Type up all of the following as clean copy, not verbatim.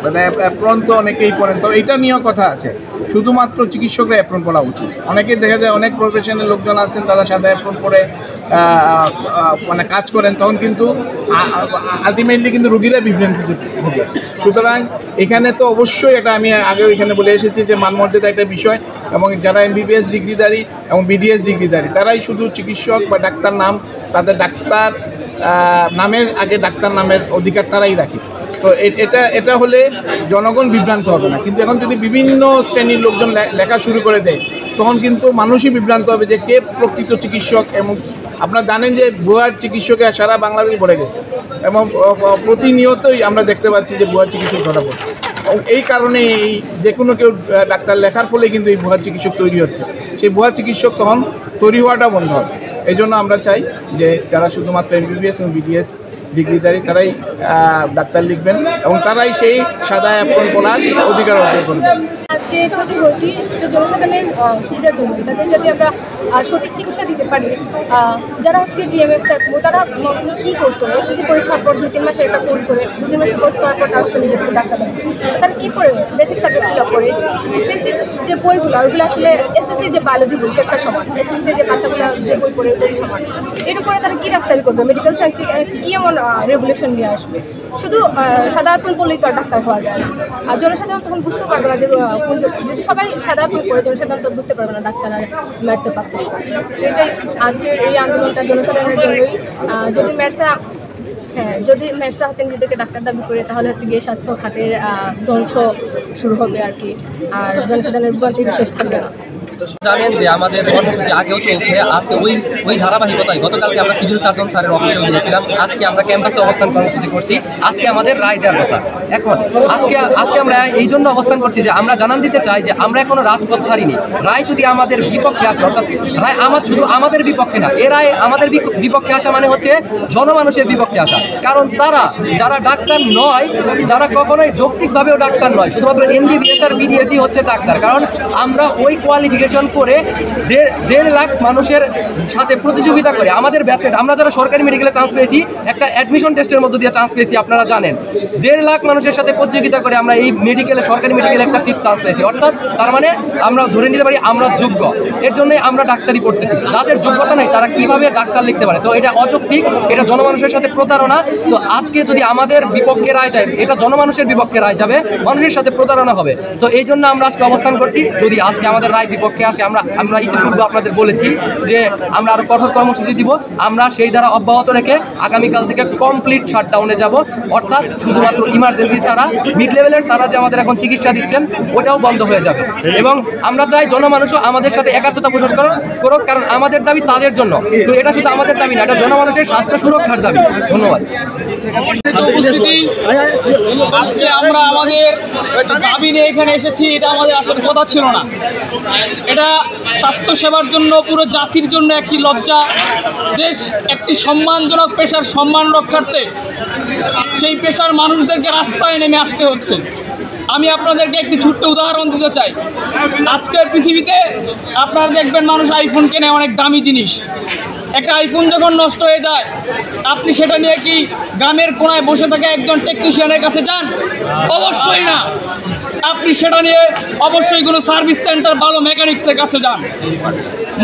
মানে অ্যাপ্রন তো অনেকেই পড়েন, তো এটা নিয়েও কথা আছে। শুধুমাত্র চিকিৎসকরা অ্যাপ্রন পরা উচিত। অনেকেই দেখা যায় অনেক প্রফেশনের লোকজন আছেন তারা সাদা অ্যাপ্রন পরে মানে কাজ করেন, তখন কিন্তু আলটিমেটলি কিন্তু রোগীরা বিভ্রান্তিতে ভোগে। সুতরাং এখানে তো অবশ্যই এটা আমি আগেও এখানে বলে এসেছি যে মানমর্যাদা একটা বিষয়, এবং যারা এমবিবিএস ডিগ্রিধারী এবং বিডিএস ডিগ্রিধারী তারাই শুধু চিকিৎসক বা ডাক্তার নাম, তাদের ডাক্তার নামের আগে ডাক্তার নামের অধিকার তারাই রাখে। তো এটা হলে জনগণ বিভ্রান্ত হবে না। কিন্তু এখন যদি বিভিন্ন শ্রেণীর লোকজন লেখা শুরু করে দেয় তখন কিন্তু মানুষই বিভ্রান্ত হবে যে কে প্রকৃত চিকিৎসক। এবং আপনারা জানেন যে ভুয়ার চিকিৎসকের সারা বাংলাদেশ ভরে গেছে, এবং প্রতিনিয়তই আমরা দেখতে পাচ্ছি যে ভুয়া চিকিৎসক ধরা পড়ছে। এবং এই কারণে এই যে কোনো কেউ ডাক্তার লেখার ফলে কিন্তু এই ভুয়া চিকিৎসক তৈরি হচ্ছে। সেই ভুয়া চিকিৎসক তখন তৈরি হওয়াটা বন্ধ হবে। এই জন্য আমরা চাই যে যারা শুধুমাত্র এমবিবিএস এবং বিডিএস ডিগ্রিধারী তারাই ডাক্তার লিখবেন এবং তারাই সেই সাদা অ্যাপ্রন পরার অধিকার অর্জন করবেন। আজকে সঠিক বলছি, এটা জনসাধারণের সুবিধার জন্য, তাদের যাতে আমরা সঠিক চিকিৎসা দিতে পারি। যারা আজকে ডিএমএফ থাকবো তারা কী কোর্স করে, এসএসসি পরীক্ষার পর 2-3 মাসে একটা কোর্স করে, 2-3 মাসে কোর্স করার পর তারা হচ্ছে নিজে থেকে ডাক্তার দেয়। তারা কী করে বেসিক সাবজেক্ট ফিল আপ করে, বেসিক যে বইগুলো ওইগুলো আসলে এসএসসির যে বায়োলজি বই সেটা সমান, এসএসসিতে যে বাচ্চাগুলো যে বই পড়ে ওইটাই সমান। এর উপরে তারা কী ডাক্তারি করবে, মেডিকেল সায়েন্স কী এমন রেগুলেশন নিয়ে আসবে? শুধু সাদা অ্যাপ্রন পড়লেই তো আর ডাক্তার হওয়া যায় না। আর জনসাধারণ তখন বুঝতে পারবে না যে যদি সবাই সাদা অ্যাপ্রন পড়ে, জনসাধারণ তো বুঝতে পারবে না ডাক্তার আর ম্যাথসের পার্থক্য। এটাই আজকের এই আন্দোলনটা জনসাধারণের জন্যই। যদি ম্যাটসা হচ্ছে নিজেদেরকে ডাক্তার দাবি করে তাহলে হচ্ছে গিয়ে স্বাস্থ্য খাতের ধ্বংস শুরু হবে আর কি, আর জনসাধারণের ভোগান্তির শেষ থাকবে না। জানেন যে আমাদের কর্মসূচি আগেও চলছে, আজকে ওই ধারাবাহিকতায় গতকালকে আমরা সিভিল সার্জন স্যারের অফিসেও গিয়েছিলাম, আজকে আমরা ক্যাম্পাসে অবস্থান কর্মসূচি করছি। আজকে আমাদের রায় দেওয়ার কথা। এখন আজকে আমরা এই জন্য অবস্থান করছি যে আমরা জানান দিতে চাই যে আমরা এখনো রাজপথ ছাড়িনি। রায় যদি আমাদের বিপক্ষে আসে, অর্থাৎ রায় শুধু আমাদের বিপক্ষে না, এ রায় আমাদের বিপক্ষে আসা মানে হচ্ছে জনমানুষের বিপক্ষে আসা। কারণ যারা ডাক্তার নয়, যারা কখনোই যৌক্তিকভাবেও ডাক্তার নয়, শুধুমাত্র এমবিবিএস আর বিডিএসই হচ্ছে ডাক্তার। কারণ আমরা ওই কোয়ালিফিকেশন করে 1.5 লাখ মানুষের সাথে প্রতিযোগিতা করে আমাদের ব্যাকেট, আমরা যারা সরকারি মেডিকেলে চান্স পেয়েছি, একটা অ্যাডমিশন টেস্টের মধ্য দিয়ে চান্স পেয়েছি, আপনারা জানেন 1.5 লাখ মানুষের সাথে প্রতিযোগিতা করে আমরা এই সরকারি মেডিকেলে একটা সিট চান্স পেয়েছি। অর্থাৎ তার মানে আমরা ধরে নিতে পারি আমরা যোগ্য, এর জন্যই আমরা ডাক্তারি পড়তেছি। যাদের যোগ্যতা নেই তারা কিভাবে ডাক্তার লিখতে পারে? তো এটা অযৌক্তিক, এটা জনমানুষের সাথে প্রতারণা। তো আজকে যদি আমাদের বিপক্ষে রায় যায়, এটা জনমানুষের বিপক্ষে রায় যাবে, মানুষের সাথে প্রতারণা হবে। তো এই জন্য আমরা আজকে অবস্থান করছি। যদি আজকে আমাদের রায় বিপক্ষে আসে, আমরা ইতিপূর্বে আপনাদের বলেছি যে আমরা আরো কঠোর কর্মসূচি দিব। আমরা সেই দ্বারা অব্যাহত রেখে আগামীকাল থেকে কমপ্লিট শাটডাউনে যাব, অর্থাৎ শুধুমাত্র ইমার্জেন্সি ছাড়া, মিড লেভেলের ছাড়া যে আমাদের এখন চিকিৎসা দিচ্ছেন ওটাও বন্ধ হয়ে যাবে। এবং আমরা চাই জনমানুষও আমাদের সাথে একাত্মতা প্রকাশ করুক, কারণ আমাদের দাবি তাদের জন্য। তো এটা শুধু আমাদের দাবি না, এটা জনমানুষের স্বাস্থ্য সুরক্ষার দাবি। ধন্যবাদ। আজকে আমরা আমাদের দাবি নিয়ে এখানে এসেছি, এটা আমাদের আসার কথা ছিল না। এটা স্বাস্থ্য সেবার জন্য, পুরো জাতির জন্য একটি লজ্জা যে একটি সম্মানজনক পেশার সম্মান রক্ষার্থে সেই পেশার মানুষদেরকে রাস্তায় নেমে আসতে হচ্ছে। আমি আপনাদেরকে একটি ছোট্ট উদাহরণ দিতে চাই। আজকের পৃথিবীতে আপনারা দেখবেন মানুষ আইফোন কেনে, অনেক দামি জিনিস। একটা আইফোন যখন নষ্ট হয়ে যায়, আপনি সেটা নিয়ে কি গ্রামের কোনায় বসে থাকা একজন টেকনিশিয়ানের কাছে যান? অবশ্যই না। আপনি সেটা নিয়ে অবশ্যই কোনো সার্ভিস সেন্টার, ভালো মেকানিক্সের কাছে যান।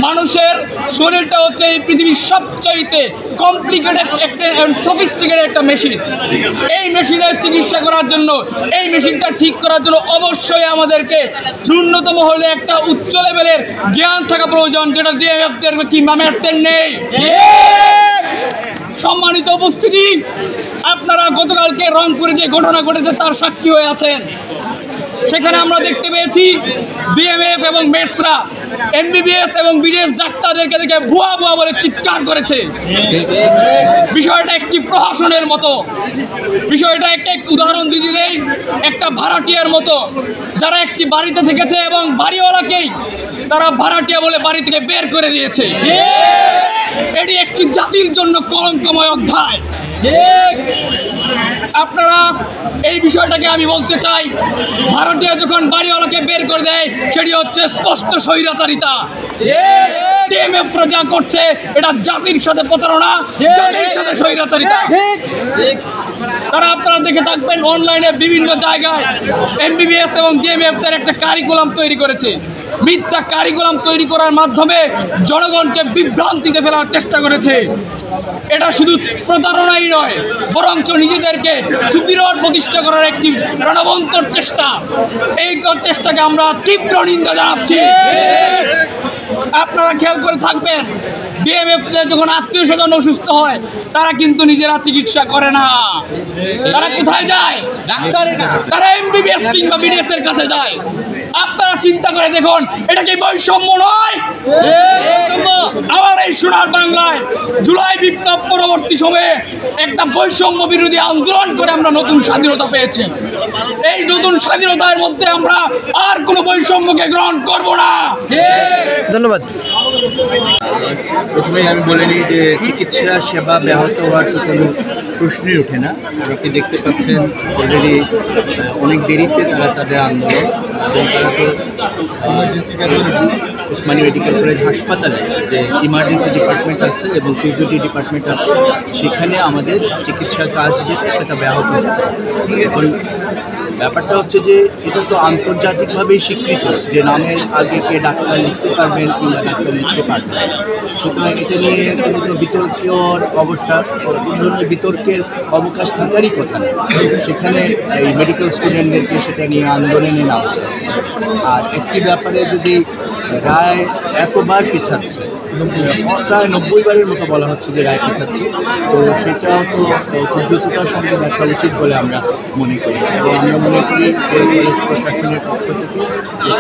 মানুষের শরীরটা হচ্ছে এই পৃথিবীর সবচাইতে কমপ্লিকেটেড একটা সফিস্টিকেটেড একটা মেশিন। এই মেশিনের চিকিৎসা করার জন্য, এই মেশিনটা ঠিক করার জন্য অবশ্যই আমাদেরকে ন্যূনতম হলে একটা উচ্চ লেভেলের জ্ঞান থাকা প্রয়োজন, যেটা ডিএমএফদের কিংবা ম্যাথসের নেই। সম্মানিত উপস্থিতি, আপনারা গতকালকে রংপুরে যে ঘটনা ঘটেছে তার সাক্ষী হয়ে আছেন। সেখানে আমরা দেখতে পেয়েছি ডিএমএফ এবং মেটসরা এমবিবিএস এবং বিডিএস ডাক্তারদেরকে দেখে ভুয়া ভুয়া বলে চিৎকার করেছে। বিষয়টা একটি প্রহসনের মতো। বিষয়টা একটা উদাহরণ দিতে দেই, একটা ভাড়াটিয়ার মতো, যারা একটি বাড়িতে থেকেছে এবং বাড়িওয়ালাকেই তারা ভাড়াটিয়া বলে বাড়ি থেকে বের করে দিয়েছে। এটি একটি জাতির জন্য কলঙ্কময় অধ্যায়। আপনারা এই বিষয়টাকে আমি বলতে চাই, ভারতীয় যখন বাড়িওয়ালাকে বের করে দেয় সেটি হচ্ছে স্পষ্ট স্বৈরাচারিতা। ডিএমএফরা যা করছে এটা জাতির সাথে প্রতারণা, জাতির সাথে স্বৈরাচারিতা। তারা আপনারা দেখে থাকবেন অনলাইনে বিভিন্ন জায়গায় MBBS এবং DMF এর একটা কারিকুলাম তৈরি করেছে। মিথ্যা কারিকুলাম তৈরি করার মাধ্যমে জনগণকে বিভ্রান্তিতে ফেলার চেষ্টা করেছে। এটা শুধু প্রতারণাই নয়, বরঞ্চ নিজেদেরকে সুপিরিয়র প্রতিষ্ঠা করার একটি প্রাণবন্তর চেষ্টা। এই চেষ্টাকে আমরা তীব্র নিন্দা জানাচ্ছি। আপনারা খেয়াল করে থাকবেন, DMF যখন আত্মীয় স্বজন অসুস্থ হয় তারা কিন্তু নিজেরা চিকিৎসা করে না, তারা কোথায় যায়? ডাক্তারের কাছে। তারা MBBS কিংবা BDS এর কাছে যায়। আপনারা চিন্তা করে দেখুন, এটা কি বৈষম্য নয়? আবার এই সোনার বাংলায় জুলাই বিপ্লব পরবর্তী সময়ে একটা বৈষম্য বিরোধী আন্দোলন করে আমরা নতুন স্বাধীনতা পেয়েছি। এই নতুন স্বাধীনতার মধ্যে আমরা আর কোনো বৈষম্যকে গ্রহণ করব না। ধন্যবাদ। প্রথমেই আমি বলে নিই যে চিকিৎসা সেবা ব্যাহত হওয়ার তো কোনো প্রশ্নই ওঠে না। আপনি দেখতে পাচ্ছেন অলরেডি অনেক দেরিতে তারা তাদের আন্দোলন, এবং তারা তো ওসমানী মেডিকেল কলেজ হাসপাতালে যে ইমার্জেন্সি ডিপার্টমেন্ট আছে এবং ক্যাজুয়ালিটি ডিপার্টমেন্ট আছে, সেখানে আমাদের চিকিৎসার কাজ যেটা সেটা ব্যাহত হচ্ছে। এখন ব্যাপারটা হচ্ছে যে এটা তো আন্তর্জাতিকভাবেই স্বীকৃত যে নামের আগে কে ডাক্তার লিখতে পারবেন কিংবা ডাক্তার লিখতে পারবেন। সুতরাং এটা নিয়ে কোনো বিতর্কীয় অবস্থা, কোনো ধরনের বিতর্কের অবকাশ থাকারই কথা নেই। সেখানে এই মেডিকেল স্টুডেন্টদেরকে সেটা নিয়ে আন্দোলনে নেওয়া হচ্ছে। আর একটি ব্যাপারে যদি রায় এতবার পেছাচ্ছে, প্রায় 90 বারের মতো বলা হচ্ছে যে রায় পেছাচ্ছে, তো সেটাও তো খুব দ্রুততার সঙ্গে দেখা উচিত বলে আমরা মনে করি। এবং আমরা মনে করি যে কলেজ প্রশাসনের পক্ষ থেকে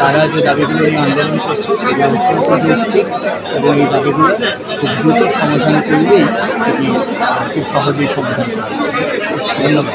তারা যে দাবিগুলো নিয়ে আন্দোলন করছে এগুলো অত্যন্ত যৌক্তিক, এবং এই দাবিগুলো খুব দ্রুত সমাধান করলেই এটি খুব সহজেই সমাধান করা যাবে। ধন্যবাদ।